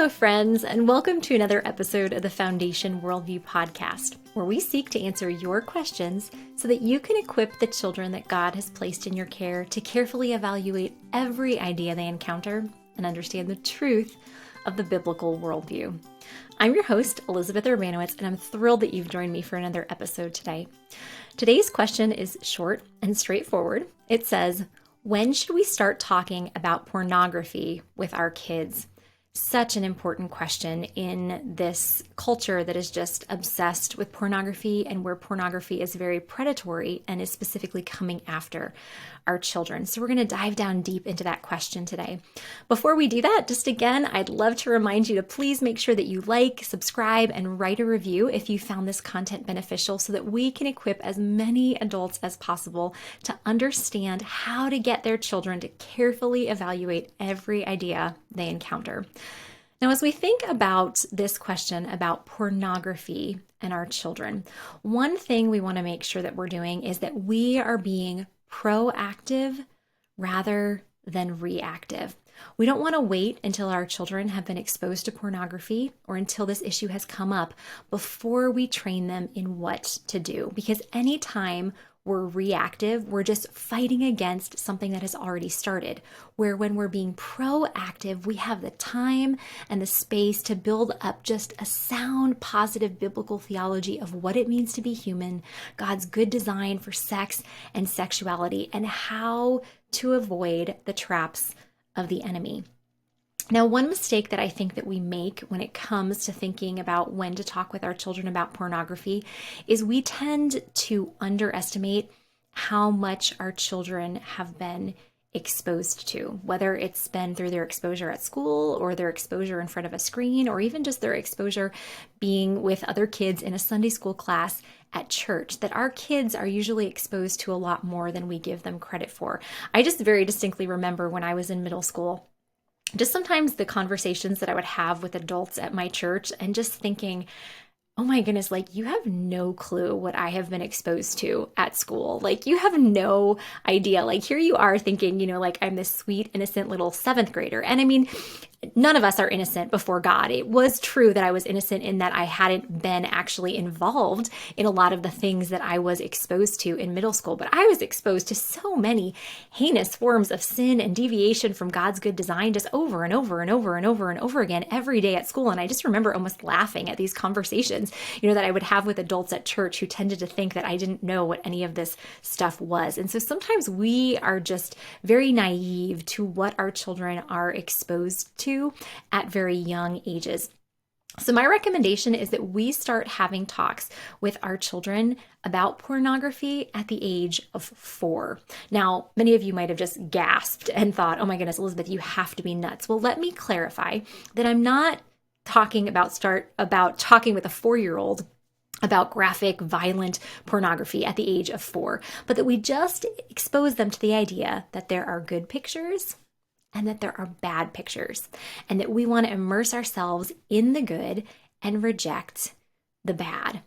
Hello, friends, and welcome to another episode of the Foundation Worldview Podcast, where we seek to answer your questions so that you can equip the children that God has placed in your care to carefully evaluate every idea they encounter and understand the truth of the biblical worldview. I'm your host, Elizabeth Urbanowicz, and I'm thrilled that you've joined me for another episode today. Today's question is short and straightforward. It says, when should we start talking about pornography with our kids? Such an important question in this culture that is just obsessed with pornography and where pornography is very predatory and is specifically coming after our children. So we're going to dive down deep into that question today. Before we do that, just again, I'd love to remind you to please make sure that you like, subscribe, and write a review if you found this content beneficial so that we can equip as many adults as possible to understand how to get their children to carefully evaluate every idea they encounter. Now, as we think about this question about pornography and our children, one thing we want to make sure that we're doing is that we are being proactive rather than reactive. We don't want to wait until our children have been exposed to pornography or until this issue has come up before we train them in what to do. Because anytime we're reactive, we're just fighting against something that has already started. Where when we're being proactive, we have the time and the space to build up just a sound, positive biblical theology of what it means to be human, God's good design for sex and sexuality, and how to avoid the traps of the enemy. Now, one mistake that I think that we make when it comes to thinking about when to talk with our children about pornography is we tend to underestimate how much our children have been exposed to, whether it's been through their exposure at school or their exposure in front of a screen, or even just their exposure being with other kids in a Sunday school class at church, that our kids are usually exposed to a lot more than we give them credit for. I just very distinctly remember when I was in middle school, just sometimes the conversations that I would have with adults at my church and just thinking, oh my goodness, like you have no clue what I have been exposed to at school. Like you have no idea. Like here you are thinking, like I'm this sweet, innocent little seventh grader. And I mean, none of us are innocent before God. It was true that I was innocent in that I hadn't been actually involved in a lot of the things that I was exposed to in middle school, but I was exposed to so many heinous forms of sin and deviation from God's good design just over and over and over and over and over again every day at school. And I just remember almost laughing at these conversations, that I would have with adults at church who tended to think that I didn't know what any of this stuff was. And so sometimes we are just very naive to what our children are exposed to at very young ages. So my recommendation is that we start having talks with our children about pornography at the age of 4. Now, many of you might have just gasped and thought, oh my goodness, Elizabeth, you have to be nuts. Well, let me clarify that I'm not talking about talking with a 4-year-old about graphic, violent pornography at the age of 4, but that we just expose them to the idea that there are good pictures and that there are bad pictures, and that we want to immerse ourselves in the good and reject the bad.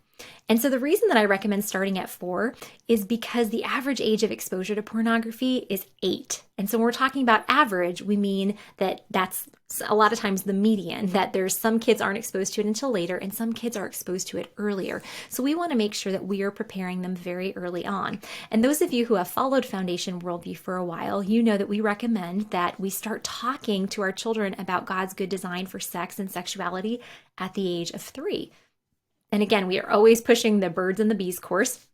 And so the reason that I recommend starting at 4 is because the average age of exposure to pornography is 8. And so when we're talking about average, we mean that that's a lot of times the median, that there's some kids aren't exposed to it until later and some kids are exposed to it earlier. So we want to make sure that we are preparing them very early on. And those of you who have followed Foundation Worldview for a while, you know that we recommend that we start talking to our children about God's good design for sex and sexuality at the age of 3. And again, we are always pushing the birds and the bees course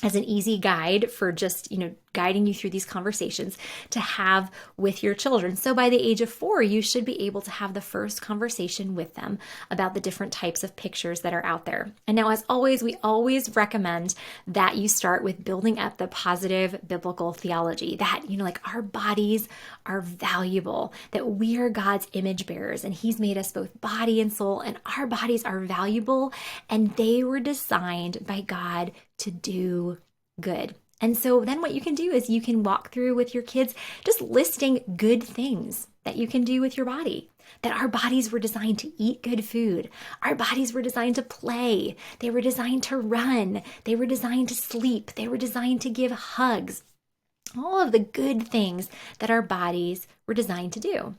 as an easy guide for just, guiding you through these conversations to have with your children. So by the age of 4, you should be able to have the first conversation with them about the different types of pictures that are out there. And now, as always, we always recommend that you start with building up the positive biblical theology that, our bodies are valuable, that we are God's image bearers, and He's made us both body and soul, and our bodies are valuable, and they were designed by God to do good. And so then what you can do is you can walk through with your kids just listing good things that you can do with your body. That our bodies were designed to eat good food. Our bodies were designed to play. They were designed to run. They were designed to sleep. They were designed to give hugs. All of the good things that our bodies were designed to do.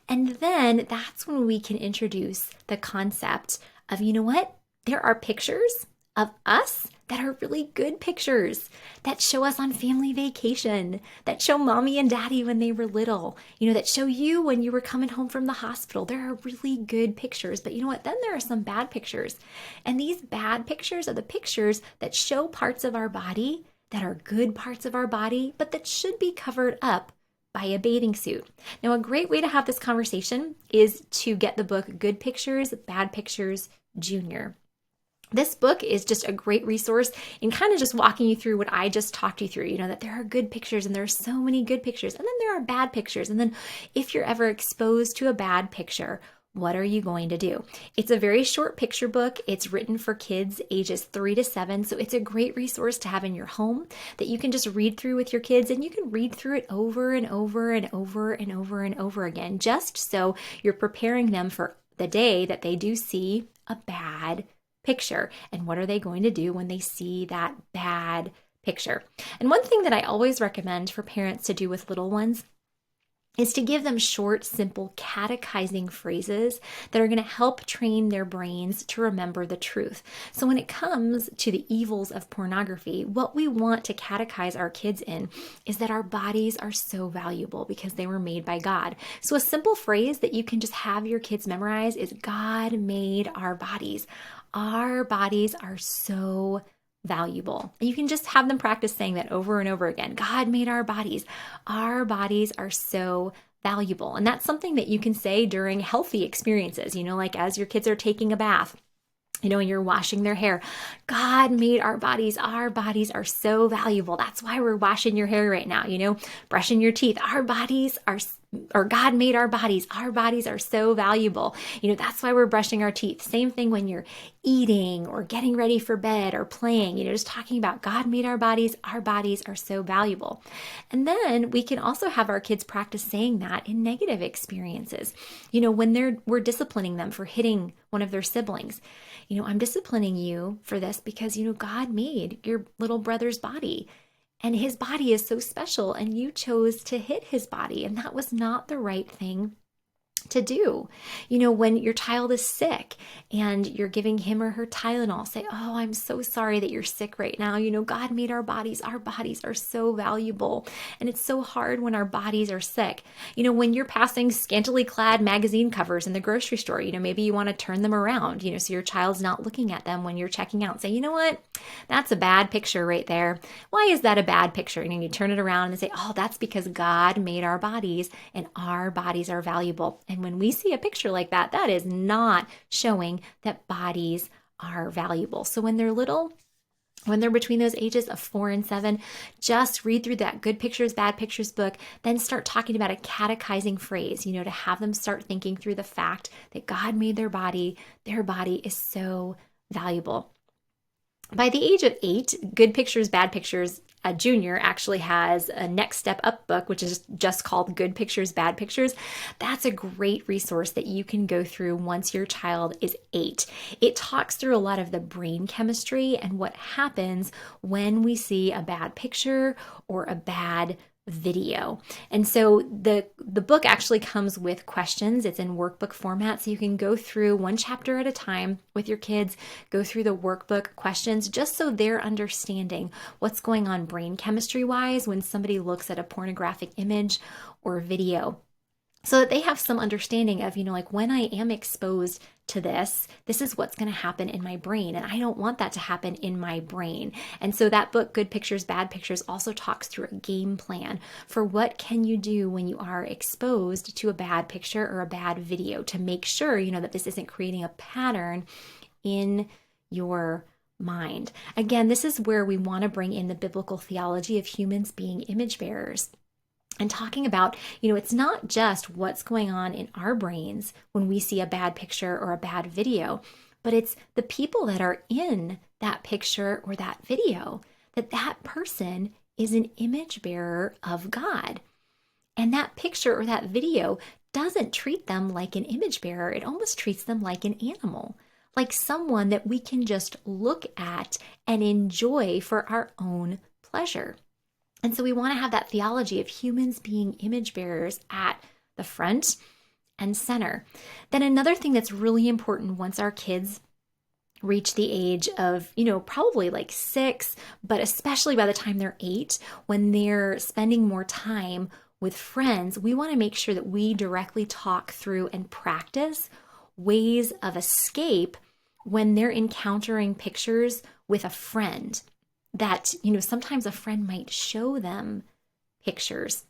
And then that's when we can introduce the concept of, you know what? There are pictures of us that are really good pictures that show us on family vacation, that show mommy and daddy when they were little, that show you when you were coming home from the hospital. There are really good pictures, but you know what? Then there are some bad pictures. And these bad pictures are the pictures that show parts of our body that are good parts of our body, but that should be covered up by a bathing suit. Now, a great way to have this conversation is to get the book Good Pictures, Bad Pictures, Junior. This book is just a great resource in kind of just walking you through what I just talked you through, that there are good pictures and there are so many good pictures, and then there are bad pictures. And then if you're ever exposed to a bad picture, what are you going to do? It's a very short picture book. It's written for kids ages 3 to 7. So it's a great resource to have in your home that you can just read through with your kids, and you can read through it over and over and over and over and over again, just so you're preparing them for the day that they do see a bad picture. And what are they going to do when they see that bad picture? And one thing that I always recommend for parents to do with little ones is to give them short, simple catechizing phrases that are going to help train their brains to remember the truth. So when it comes to the evils of pornography, what we want to catechize our kids in is that our bodies are so valuable because they were made by God. So a simple phrase that you can just have your kids memorize is, God made our bodies. Our bodies are so valuable. You can just have them practice saying that over and over again. God made our bodies. Our bodies are so valuable. And that's something that you can say during healthy experiences, like as your kids are taking a bath, and you're washing their hair. God made our bodies. Our bodies are so valuable. That's why we're washing your hair right now, brushing your teeth. Our bodies are, or God made our bodies. Our bodies are so valuable. That's why we're brushing our teeth. Same thing when you're eating or getting ready for bed or playing, just talking about God made our bodies. Our bodies are so valuable. And then we can also have our kids practice saying that in negative experiences. When we're disciplining them for hitting one of their siblings. I'm disciplining you for this because, God made your little brother's body, and his body is so special, and you chose to hit his body, and that was not the right thing to do. When your child is sick and you're giving him or her Tylenol, say, oh, I'm so sorry that you're sick right now. God made our bodies. Our bodies are so valuable. And it's so hard when our bodies are sick. When you're passing scantily clad magazine covers in the grocery store, maybe you want to turn them around, so your child's not looking at them when you're checking out. Say, you know what? That's a bad picture right there. Why is that a bad picture? You turn it around and say, oh, that's because God made our bodies and our bodies are valuable. And when we see a picture like that, that is not showing that bodies are valuable. So when they're little, when they're between those ages of 4 and 7, just read through that Good Pictures, Bad Pictures book, then start talking about a catechizing phrase, to have them start thinking through the fact that God made their body is so valuable. By the age of 8, Good Pictures, Bad Pictures, Junior actually has a Next Step Up book, which is just called Good Pictures, Bad Pictures. That's a great resource that you can go through once your child is 8. It talks through a lot of the brain chemistry and what happens when we see a bad picture or a bad video. And so the book actually comes with questions. It's in workbook format, so you can go through one chapter at a time with your kids, go through the workbook questions just so they're understanding what's going on brain chemistry wise when somebody looks at a pornographic image or video, so that they have some understanding of, when I am exposed to this is what's going to happen in my brain. And I don't want that to happen in my brain. And so that book, Good Pictures, Bad Pictures, also talks through a game plan for what can you do when you are exposed to a bad picture or a bad video to make sure, that this isn't creating a pattern in your mind. Again, this is where we want to bring in the biblical theology of humans being image bearers. And talking about, it's not just what's going on in our brains when we see a bad picture or a bad video, but it's the people that are in that picture or that video, that person is an image bearer of God. And that picture or that video doesn't treat them like an image bearer. It almost treats them like an animal, like someone that we can just look at and enjoy for our own pleasure. And so we want to have that theology of humans being image bearers at the front and center. Then another thing that's really important once our kids reach the age of, probably like 6, but especially by the time they're 8, when they're spending more time with friends, we want to make sure that we directly talk through and practice ways of escape when they're encountering pictures with a friend that, sometimes a friend might show them pictures.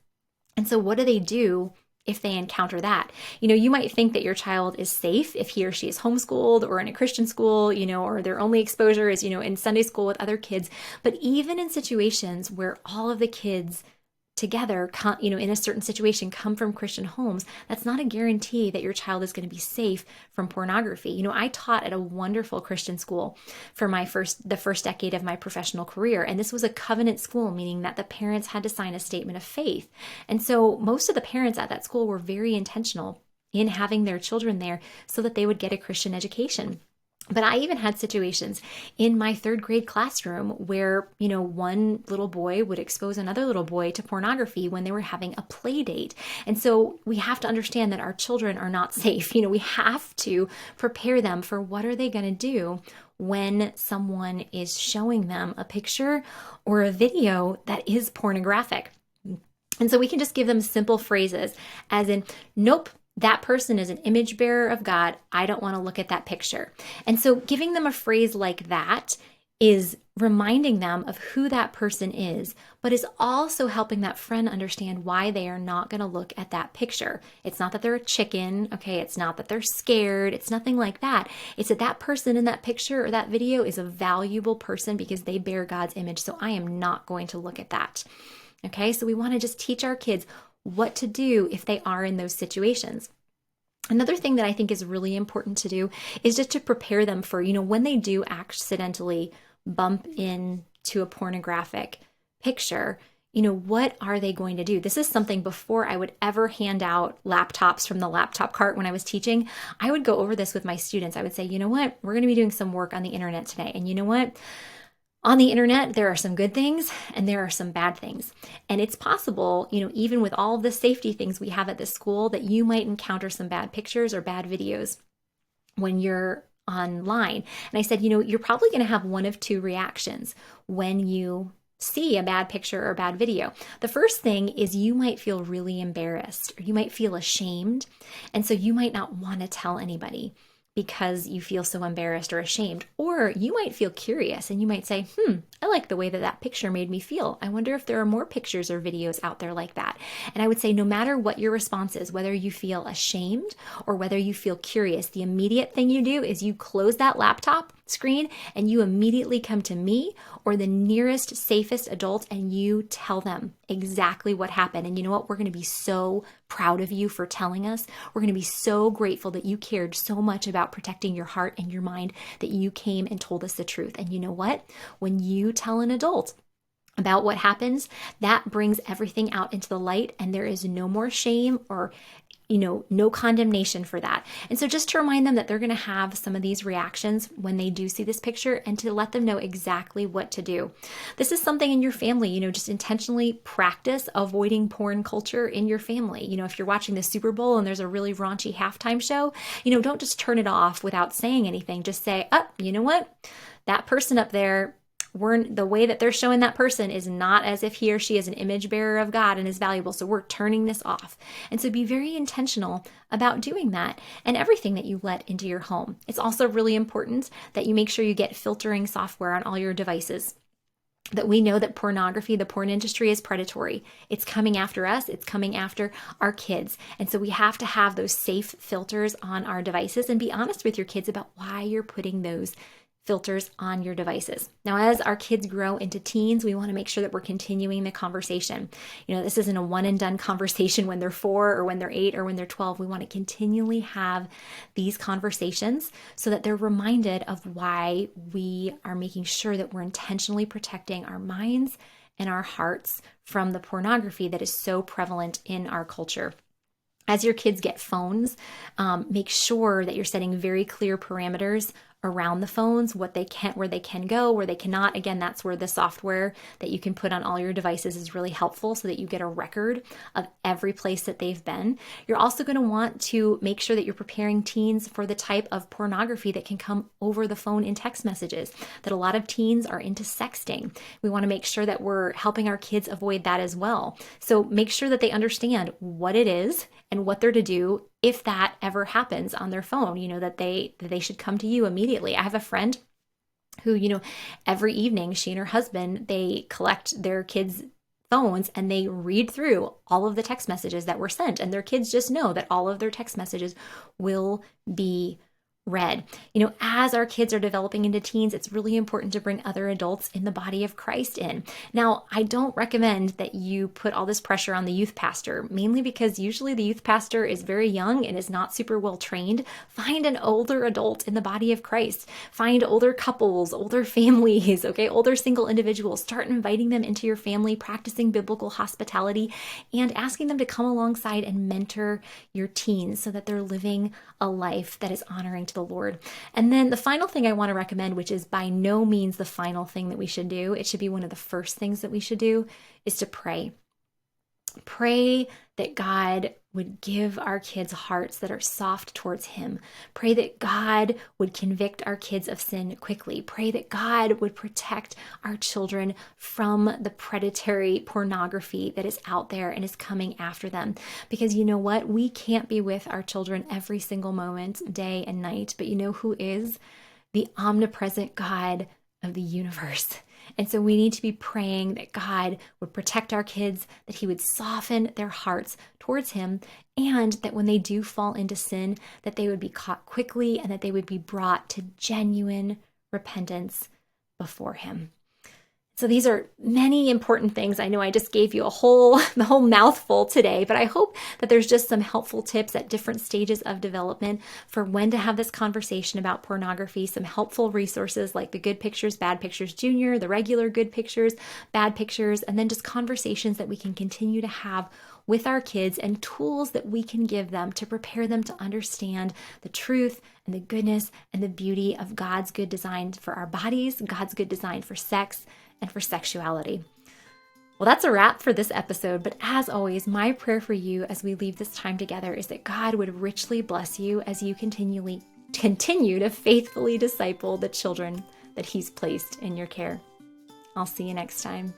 And so what do they do if they encounter that? You might think that your child is safe if he or she is homeschooled or in a Christian school, or their only exposure is, in Sunday school with other kids. But even in situations where all of the kids together, in a certain situation come from Christian homes, that's not a guarantee that your child is going to be safe from pornography. I taught at a wonderful Christian school for the first decade of my professional career. And this was a covenant school, meaning that the parents had to sign a statement of faith. And so most of the parents at that school were very intentional in having their children there so that they would get a Christian education. But I even had situations in my 3rd grade classroom where, one little boy would expose another little boy to pornography when they were having a play date. And so we have to understand that our children are not safe. We have to prepare them for what are they going to do when someone is showing them a picture or a video that is pornographic. And so we can just give them simple phrases as in, nope, that person is an image bearer of God. I don't want to look at that picture. And so giving them a phrase like that is reminding them of who that person is, but is also helping that friend understand why they are not going to look at that picture. It's not that they're a chicken, okay? It's not that they're scared. It's nothing like that. It's that that person in that picture or that video is a valuable person because they bear God's image. So I am not going to look at that. Okay? So we want to just teach our kids what to do if they are in those situations. Another thing that I think is really important to do is just to prepare them for, when they do accidentally bump into a pornographic picture, what are they going to do? This is something before I would ever hand out laptops from the laptop cart when I was teaching. I would go over this with my students. I would say, you know what? We're going to be doing some work on the internet today. And you know what? On the internet, there are some good things and there are some bad things. And it's possible, even with all of the safety things we have at this school, that you might encounter some bad pictures or bad videos when you're online. And I said, you're probably going to have one of 2 reactions when you see a bad picture or bad video. The first thing is you might feel really embarrassed or you might feel ashamed. And so you might not want to tell anybody because you feel so embarrassed or ashamed. Or you might feel curious and you might say, I like the way that picture made me feel. I wonder if there are more pictures or videos out there like that. And I would say no matter what your response is, whether you feel ashamed or whether you feel curious, the immediate thing you do is you close that laptop screen and you immediately come to me or the nearest, safest adult and you tell them exactly what happened. And you know what? We're going to be so proud of you for telling us. We're going to be so grateful that you cared so much about protecting your heart and your mind that you came and told us the truth. And you know what? When you tell an adult about what happens, that brings everything out into the light and there is no more shame or no condemnation for that. And so just to remind them that they're going to have some of these reactions when they do see this picture and to let them know exactly what to do. This is something in your family, just intentionally practice avoiding porn culture in your family. If you're watching the Super Bowl and there's a really raunchy halftime show, don't just turn it off without saying anything. Just say, you know what? That person up there, the way that they're showing that person is not as if he or she is an image bearer of God and is valuable. So we're turning this off. And so be very intentional about doing that and everything that you let into your home. It's also really important that you make sure you get filtering software on all your devices. That we know that pornography, the porn industry is predatory. It's coming after us. It's coming after our kids. And so we have to have those safe filters on our devices and be honest with your kids about why you're putting those filters on your devices. Now, as our kids grow into teens, we want to make sure that we're continuing the conversation. This isn't a one and done conversation when they're 4 or when they're 8 or when they're 12. We want to continually have these conversations so that they're reminded of why we are making sure that we're intentionally protecting our minds and our hearts from the pornography that is so prevalent in our culture. As your kids get phones, make sure that you're setting very clear parameters around the phones, what they can, where they can go, where they cannot. Again, that's where the software that you can put on all your devices is really helpful so that you get a record of every place that they've been. You're also going to want to make sure that you're preparing teens for the type of pornography that can come over the phone in text messages, that a lot of teens are into sexting. We want to make sure that we're helping our kids avoid that as well. So make sure that they understand what it is and what they're to do if that ever happens on their phone, that they should come to you immediately. I have a friend who, every evening she and her husband, they collect their kids' phones and they read through all of the text messages that were sent, and their kids just know that all of their text messages will be read. As our kids are developing into teens, it's really important to bring other adults in the body of Christ in. Now, I don't recommend that you put all this pressure on the youth pastor, mainly because usually the youth pastor is very young and is not super well trained. Find an older adult in the body of Christ. Find older couples, older families, older single individuals. Start inviting them into your family, practicing biblical hospitality, and asking them to come alongside and mentor your teens so that they're living a life that is honoring to the Lord. And then the final thing I want to recommend, which is by no means the final thing that we should do, it should be one of the first things that we should do, is to pray. Pray that God would give our kids hearts that are soft towards Him. Pray that God would convict our kids of sin quickly. Pray that God would protect our children from the predatory pornography that is out there and is coming after them. Because you know what? We can't be with our children every single moment, day and night, but you know who is? The omnipresent God of the universe. And so we need to be praying that God would protect our kids, that He would soften their hearts towards Him, and that when they do fall into sin, that they would be caught quickly and that they would be brought to genuine repentance before Him. So these are many important things. I know I just gave you the whole mouthful today, but I hope that there's just some helpful tips at different stages of development for when to have this conversation about pornography, some helpful resources like the Good Pictures, Bad Pictures Junior, the regular Good Pictures, Bad Pictures, and then just conversations that we can continue to have with our kids and tools that we can give them to prepare them to understand the truth and the goodness and the beauty of God's good design for our bodies, God's good design for sex, and for sexuality. Well, that's a wrap for this episode, but as always, my prayer for you as we leave this time together is that God would richly bless you as you continue to faithfully disciple the children that He's placed in your care. I'll see you next time.